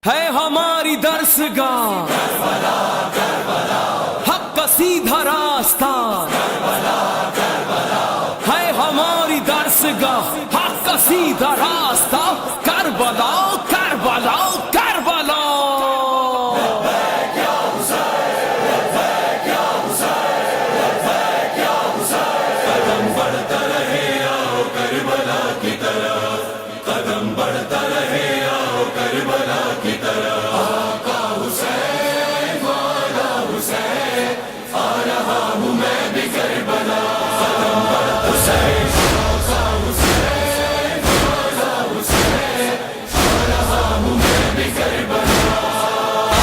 ہے ہماری درسگاہ حق کا سیدھا راستہ، ہے ہماری درسگاہ حق کا سیدھا راستہ، کربلا کربلا کربلا۔ قدم بڑھتا رہے آؤ کربلا کی طرف، قدم بڑھتا رہے آؤ کربلا کی طرف۔ آقا حسین مولا حسین، آ رہا ہوں میں بھی کربلا۔ قدم بڑھتا حسین، آقا حسین مولا حسین، آ رہا ہوں میں بھی کربلا۔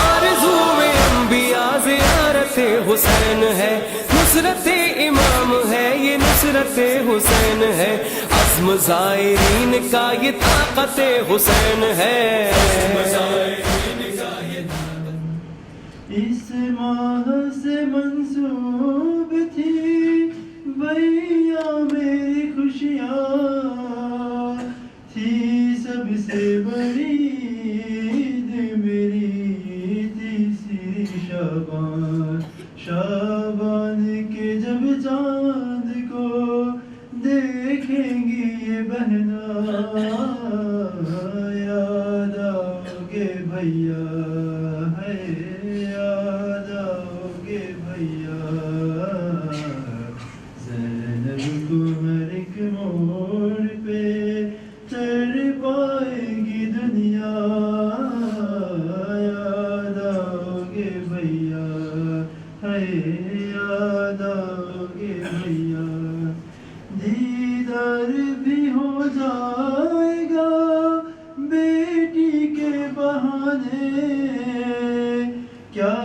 آرزو انبیاء زیارت حسین ہے، نصرت امام ہے یہ نصرت حسین ہے، عزم زائرین کا یہ طاقت حسین ہے۔ اس ماہ سے منسوب تھی بھیا میری خوشیاں، تھی سب سے بڑی عید میری تیسری شعبان، شعبان کے جب چاند کو دیکھیں گی یہ بہنا، یاد آؤ گے بھیا، ہے یاد آؤ گے بھیا، زینب کو ہر ایک موڑ پہ چڑھ پائے گی دنیا، یاد آؤ گے بھیا، ہے یاد آؤ گے بھیا، دیدار بھی ہو جائے گا بیٹی کے بہانے، کیا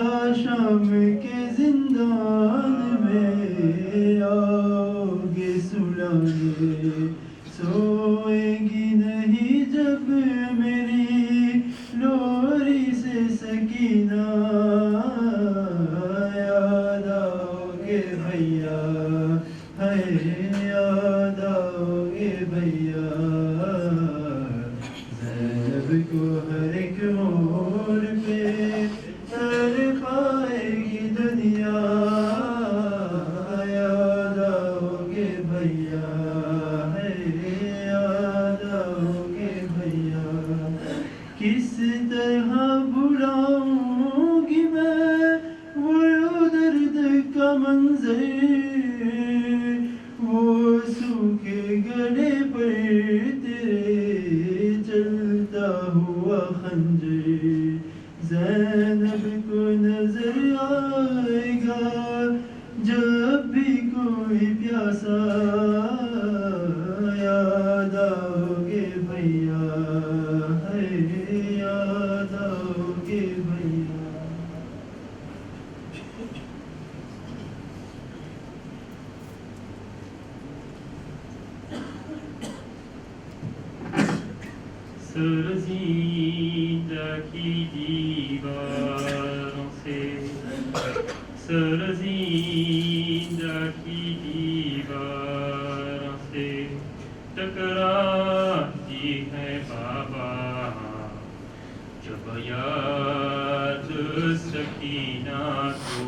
شام کے زندان میں آؤ گے سلانے، سوئیں گی نہیں جب میری لوری سے سکینہ، یاد آؤ گے بھیا، ہے یاد آؤ گے بھیا، زینب کو ہر ایک موڑ پہ تڑ پائے گی دنیا، یاد آؤ گے بھیا، ہے یاد آؤ گے بھیا، کس طرح بھلاؤں گی میں وہ درد کا منظر، وہ سوکھے گلے پر تیرے چلتا ہوا خنجر، زینب کو نظر آئے گا جب بھی کوئی پیاسا، یاد آؤ گے بھیا، ہے یاد آؤ گے بھیا۔ سرزیدہ کی دیواروں سے، سرزیدہ کی دیواروں سے ٹکراتی ہے بابا، جب یاد سکینہ کو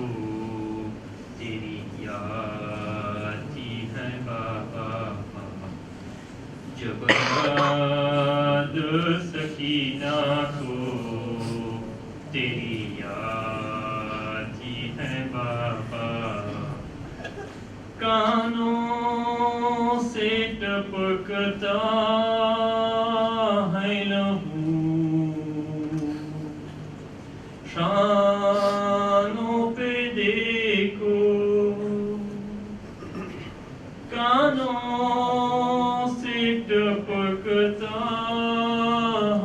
تیری آتی ہے بابا، جب یاد سکینہ کو تیری آتی ہے بابا، کانوں سے ٹپکتا ہے لہو، شانوں پہ دیکھو، کانوں سے ٹپکتا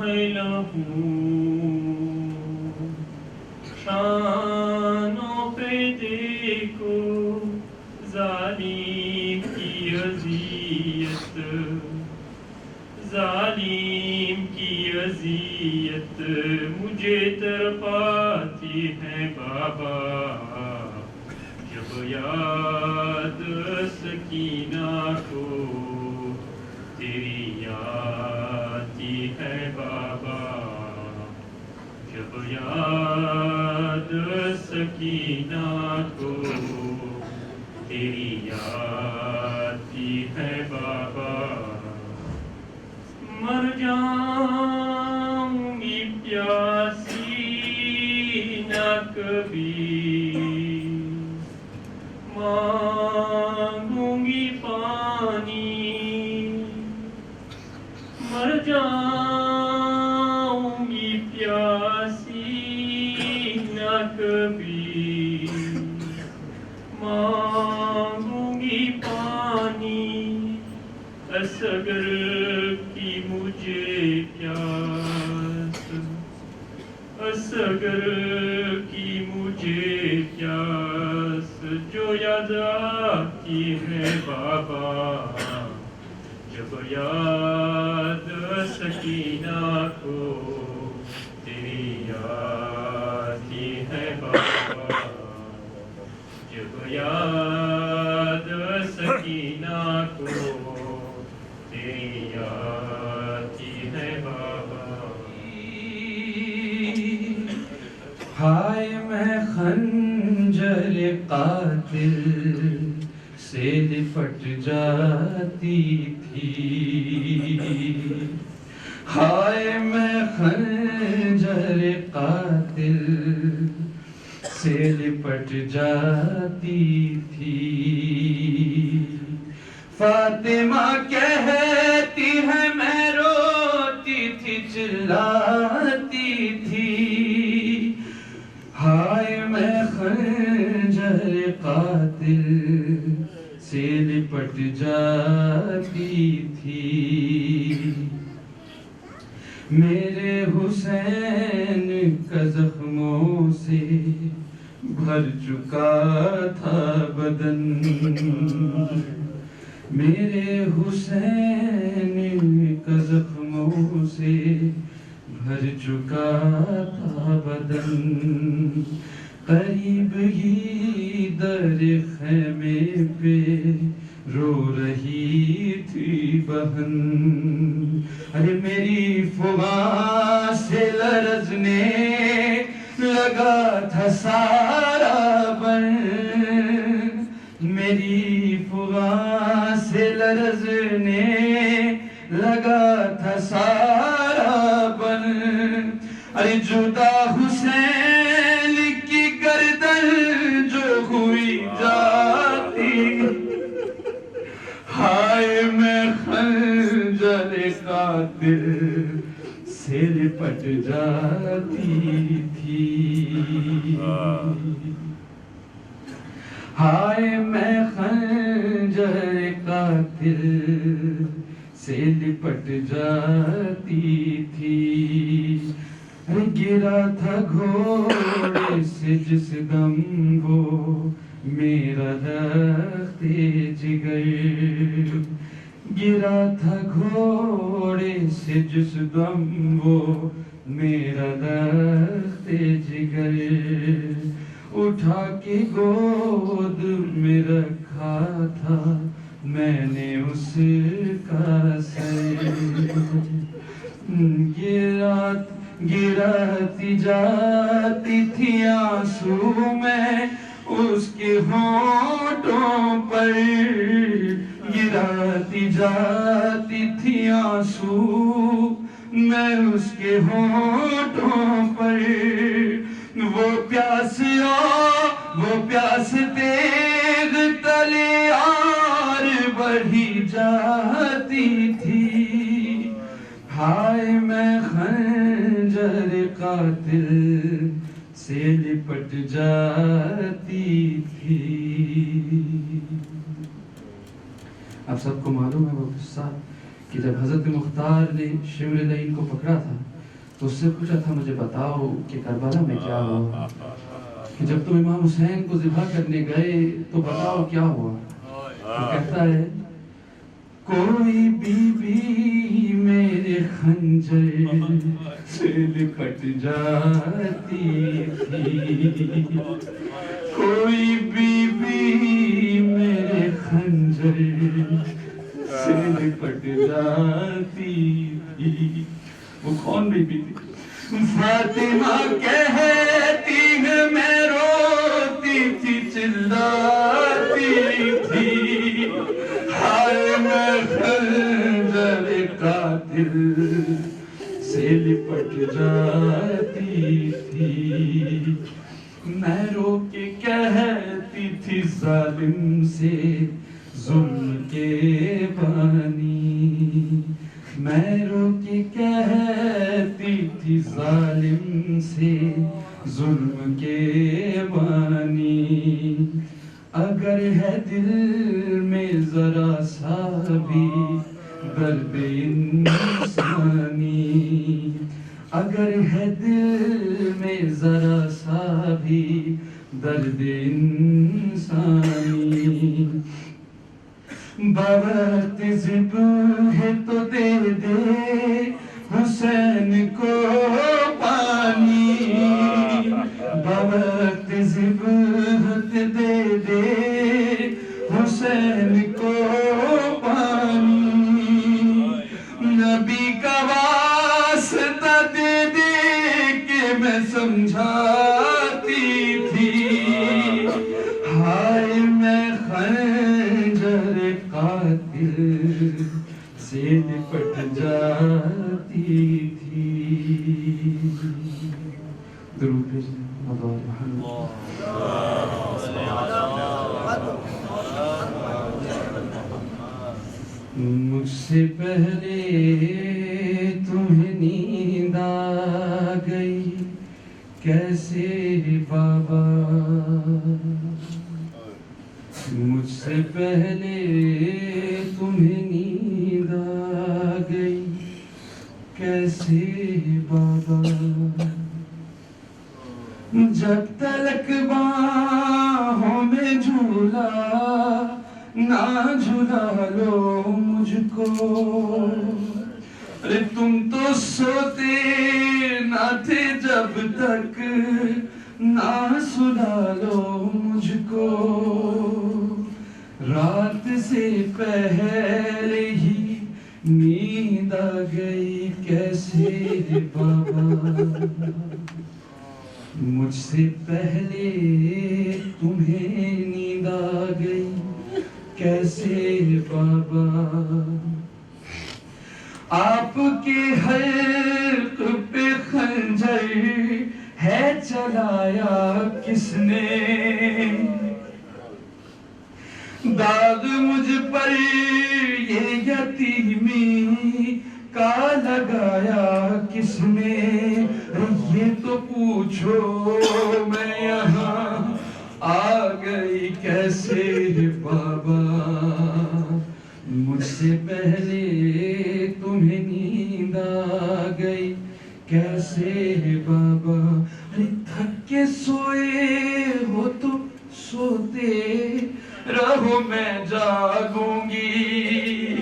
ہے لہو، شانوں پہ دیکھو، ظالم کی اذیت، ظالم کی اذیت مجھے تڑپاتی ہے بابا، جب یاد سکینہ کو تیری آتی ہے بابا، جب یاد سکینہ کو تیری آتی ہے بابا مر جاؤں گی پیاسی نہ کبھی مانگوں گی پانی مر جاؤں گی پیاسی نہ کبھی مانگوں گی پانی اصغر کی مجھے پیاس اصغر کی مجھے پیاس جو یاد آتی ہے بابا جب یاد سکینہ کو تیری آتی ہے بابا جب یاد سکینہ کو تیری آتی ہے بابا ہائے میں خنجر قاتل سے لپٹ جاتی تھی ہائے میں خنجر قاتل سے لپٹ جاتی تھی فاطمہ کہتی ہے میں روتی تھی چلاتی تھی ہائے میں خنجر قاتل سے لپٹ جاتی تھی میرے حسین کا زخموں سے بھر چکا تھا بدن میرے حسین کا زخموں سے بھر چکا تھا بدن قریب ہی در خیمے پہ رو رہی تھی بہن ارے میری فغاں سے لرزنے لگا تھا سارا بن میری فغاں سے لرزنے لگا تھا سارا بن ارے جدا حسین کی گردن جو ہوئی جاتی ہائے میں خنجر قاتل سے لپٹ جاتی تھی ہائے میں خنجر قاتل سے لپٹ جاتی تھی گرا تھا گھوڑے سے جس دم وہ میرا رخت جگر گرا تھا گھوڑے سے جس دم وہ میرا رخت جگر اٹھا کے گود میں رکھا تھا میں نے اس کا سر گراتی جاتی تھی آنسو میں اس کے ہونٹوں پر گراتی جاتی تھی آنسو میں اس کے ہونٹوں پر وہ پیاس تیغ تلے آر بڑھی جاتی تھی ہائے میں خنجر قاتل سے لپٹ جاتی تھی اب سب کو معلوم ہے وہ قصہ کہ جب حضرت مختار نے شمر لعین کو پکڑا تھا تو اس سے پوچھا تھا مجھے بتاؤ کہ کربلا میں کیا ہوا کہ جب تم امام حسین کو ذبح کرنے گئے تو بتاؤ کیا ہوا تو کہتا ہے کوئی بی بی میرے خنجر سے لپٹ جاتی تھی کوئی بی بی میرے خنجر سے لپٹ جاتی تھی وہ کون بی بی تھی فاطمہ کہتی ہے میں روتی تھی چلاتی تھی ہائے میں خنجر قاتل سے لپٹ جاتی تھی میں رو کے کہتی تھی ظالم سے ظلم کے بانی میں رو کے کہتی تھی ظالم سے ظلم کے بانی اگر ہے دل میں ذرا سا بھی درد انسانی اگر ہے دل میں ذرا سا بھی درد انسانی بوقت ذب ہے تو دے دے حسین کو پانی بوقت ذب ہے دے دے حسین کو پانی نبی کا واسطہ دے دے کہ میں سمجھاتی تھی ہائے میں خنجر قاتل سے لپٹ جاتی تھی درود بھیجیں مدعا محمد مجھ سے پہلے تمہیں نیند آ گئی کیسے بابا مجھ سے پہلے تمہیں نیند آ گئی کیسے بابا جب تلک باہوں میں جھولا نہ جھلا لو مجھ کو ارے تم تو سوتے نہ تھے جب تک نہ سلا لو مجھ کو رات سے پہلے ہی نیند آ گئی کیسے بابا مجھ سے پہلے تمہیں نیند آ گئی کیسے بابا آپ کے حلق پہ خنجر ہے چلایا کس نے داغ مجھ پر یہ یتیمی کا لگایا کس نے یہ تو پوچھو میں یہاں آ گئی کیسے بابا مجھ سے پہلے تمہیں نیند آ گئی کیسے بابا تھک کے سوئے ہو تو سوتے رہو میں جاگوں گی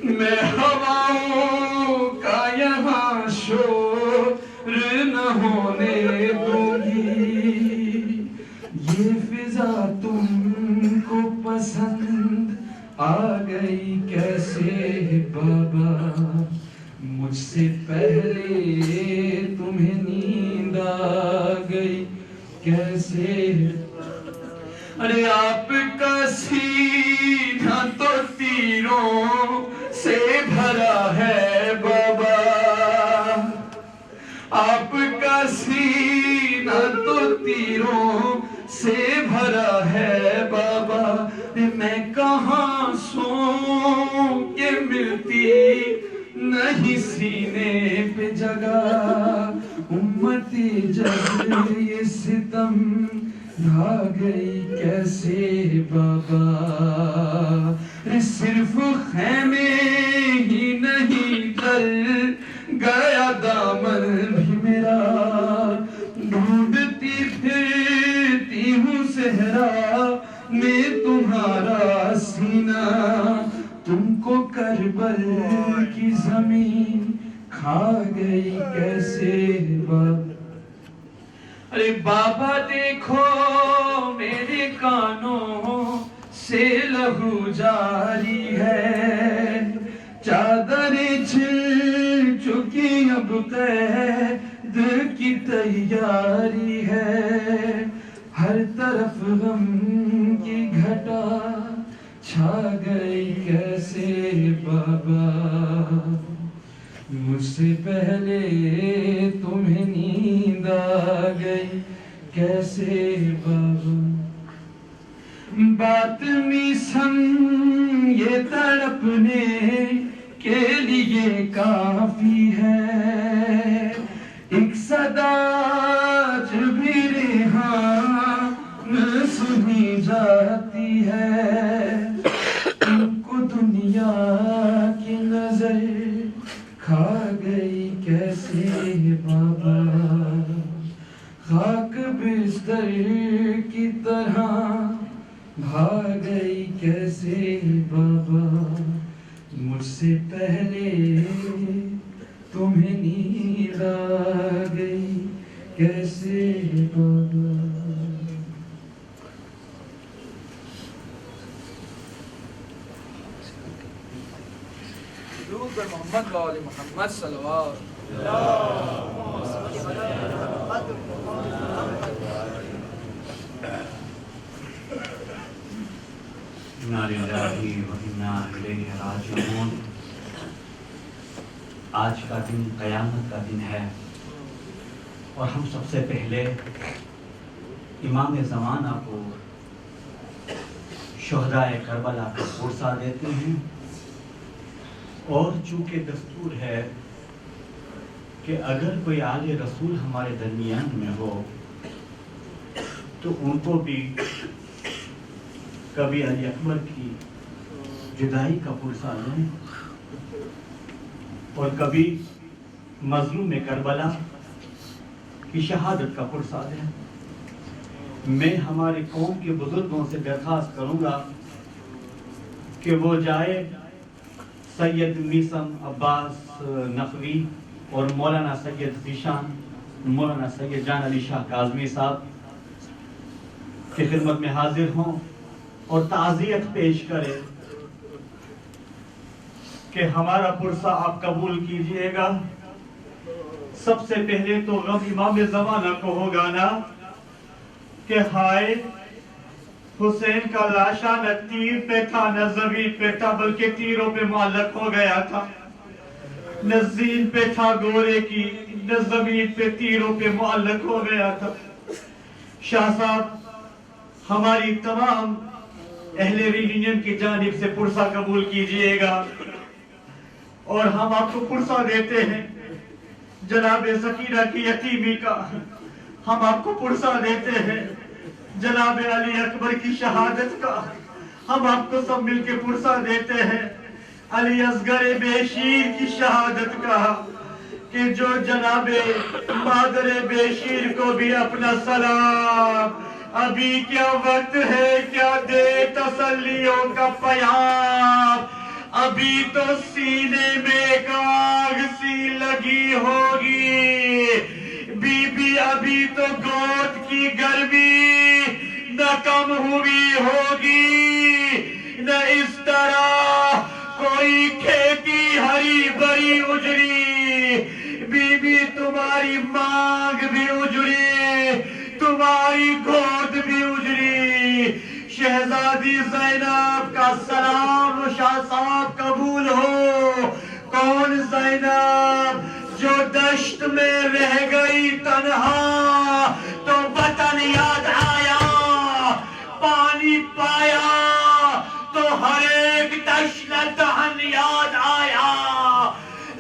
میں ہواؤں کا یہاں شور نہ ہونے دوں گی یہ فضا تم کو پسند آ گئی کیسے بابا مجھ سے پہلے تمہیں نیند آ گئی کیسے ارے آپ کا سینہ تو تیروں سے بھرا ہے بابا آپ کا سینہ تو تیروں سے بھرا ہے بابا میں کہاں سوں کہ ملتی نہیں سینے پہ جگہ امتی جب یہ ستم ڈھا گئی کیسے بابا صرف خیمے ہی نہیں جل گیا دامن بھی میرا ڈھونڈتی پھرتی ہوں صحرا میں تمہارا سینہ تم کو کربل کی زمین کھا گئی کیسے بابا ارے بابا دیکھو میرے کانوں سے لہو جاری ہے چادریں چھل چکی اب قید جد کی تیاری ہے، ہر طرف غم کی گھٹا چھا گئی کیسے بابا، مجھ سے پہلے تمہیں نیند آ گئی کیسے بابا، بات میسم یہ تڑپنے کے لیے کافی ہے، ایک صدا جب بھی ریحان سنی جاتی ہے، تم کو دنیا کی نظر کھا گئی کیسے بابا، خاک بستر کی طرح بھاگ گئی کیسے بابا، مجھ سے پہلے تمہیں نیند آ گئی کیسے بابا۔ درود بر محمد و آل محمد صلوات۔ انا للہ و انا الیہ راجعون۔ آج کا دن قیامت کا دن ہے اور ہم سب سے پہلے امام زمانہ کو شہدائے کربلا کا پرسہ دیتے ہیں، اور چونکہ دستور ہے کہ اگر کوئی آل رسول ہمارے درمیان میں ہو تو ان کو بھی کبھی علی اکبر کی جدائی کا پرسہ لیں اور کبھی مظلوم کربلا کی شہادت کا پرسہ دیں۔ میں ہماری قوم کے بزرگوں سے درخواست کروں گا کہ وہ جائے سید میسم عباس نقوی اور مولانا سید ذیشان، مولانا سید جان علی شاہ کاظمی صاحب کی خدمت میں حاضر ہوں اور تعزیت پیش کرے کہ ہمارا پرسہ آپ قبول کیجئے گا۔ سب سے پہلے تو غم امام زمانہ کو ہوگا نا کہ ہائے حسین کا لاشا نہ تیر پہ تھا نہ زمین پہ تھا بلکہ تیروں پہ معلق ہو گیا تھا، نہ زین پہ تھا گورے کی نہ زمین پہ تیروں پہ معلق ہو گیا تھا۔ شاہ صاحب ہماری تمام اہل ریونین کی جانب سے پرسہ قبول کیجئے گا، اور ہم آپ کو پرسہ دیتے ہیں جناب سکینہ کی یتیمی کا، ہم آپ کو پرسہ دیتے ہیں جناب علی اکبر کی شہادت کا، ہم آپ کو سب مل کے پرسہ دیتے ہیں علی اصغر بے شیر کی شہادت کا، کہ جو جناب مادر بے شیر کو بھی اپنا سلام، ابھی کیا وقت ہے کیا دے تسلیوں کا پیام، ابھی تو سینے میں ایک آگ سی لگی ہوگی، بی بی ابھی تو گود کی گرمی نہ کم ہوئی ہوگی، نہ اس طرح کوئی کھیتی ہری بری اجڑی، بی بی تمہاری مانگ بھی اجڑی، تمہاری گود بھی اجڑی۔ شہزادی زینب کا سلام شاہ صاحب قبول ہو۔ کون زینب جو دشت میں رہ گئی تنہا تو وطن یاد آیا، پانی پایا تو ہر ایک تشنہ دہن یاد آیا،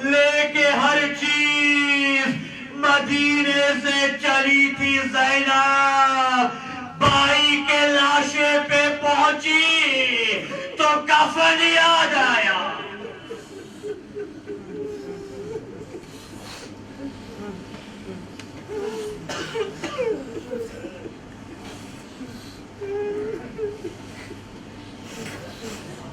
لے کے ہر چیز مدینے سے چلی تھی زینب، بائی کے لاشے پہ پہنچی تو کفن یاد آیا۔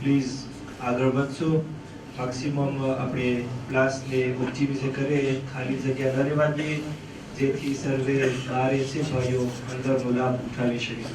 પ્લીઝ આગળ વધશો, મેક્સિમમ આપણે ક્લાસને ઓપ્ટિમાઇઝ કરે, ખાલી જગ્યા ન રહેવા દઈએ જેથી સર્વે બારે છે ભાઈઓ અંદરનો લાભ ઉઠાવી શકે।